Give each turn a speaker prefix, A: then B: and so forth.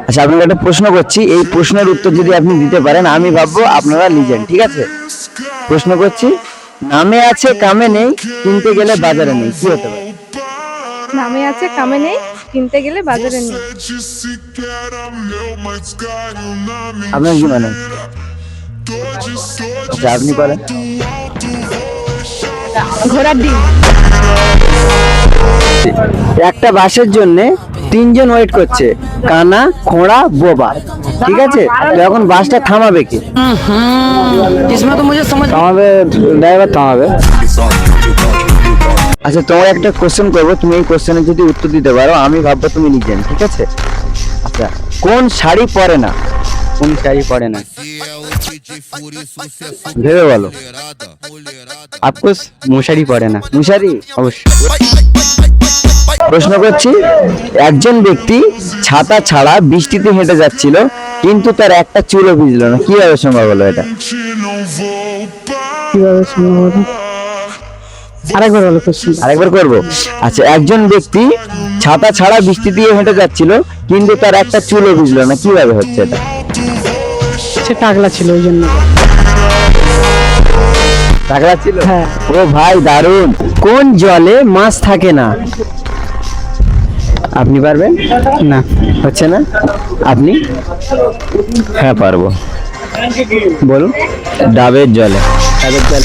A: আচ্ছা, আপনাকে একটা প্রশ্ন করছি, এই প্রশ্নের উত্তর যদি আপনি দিতে পারেন আমি ভাববো আপনারা লিজেন্ড, ঠিক আছে? প্রশ্ন করছি, নামে আছে কামে নেই, কিনতে গেলে বাজারে নেই, কি হতে পারে?
B: নামে আছে কামে নেই, কিনতে গেলে বাজারে নেই।
A: আপনার কি মানে? আচ্ছা, আপনি বলেন।
B: ঘোড়ার ডিম।
A: একটা বাসের জন্য তিনজন ওয়েট করছে, কানা, খোঁড়া, বোবা, ঠিক আছে? তো এখন বাসটা থামাবে কি?
C: इसमें तो मुझे समझ
A: থামাবে ড্রাইভার, থামাবে। আচ্ছা, তোমার একটা কোশ্চেন করবো, তুমি এই কোশ্চেনের যদি উত্তর দিতে পারো আমি ভাববো তুমি লিজেন্ড, ঠিক আছে? আচ্ছা, কোন শাড়ি পরে না? কোন শাড়ি পরে না? ভেবে বলো।
D: आपको মশারি পড়ে না।
A: মুশারি?
D: অবশ্যই।
A: প্রশ্ন করছি, একজন ব্যক্তি ছাতা ছাড়া বৃষ্টিতে হেঁটে যাচ্ছিল, কিন্তু তার একটা চুলও ভিজলো না, কিভাবে সম্ভব হলো এটা?
C: কিভাবে সম্ভব হলো? আরেকবার বলো কোশ্চেন।
A: আরেকবার করবো। আচ্ছা, একজন ব্যক্তি ছাতা ছাড়া বৃষ্টি দিয়ে হেঁটে যাচ্ছিল, কিন্তু তার একটা চুলও ভিজলো না, কিভাবে হচ্ছে এটা?
C: সে টাকলা ছিল ওই জন্য।
A: টাকলা ছিল?
C: হ্যাঁ।
A: ও ভাই, দারুণ। কোন জলে মাছ থাকে না? আপনি পারবেন?
D: না।
A: হচ্ছে না? আপনি?
D: হ্যাঁ পারবো।
A: বলুন।
D: ডাবের জলে।
A: ডাবের জল।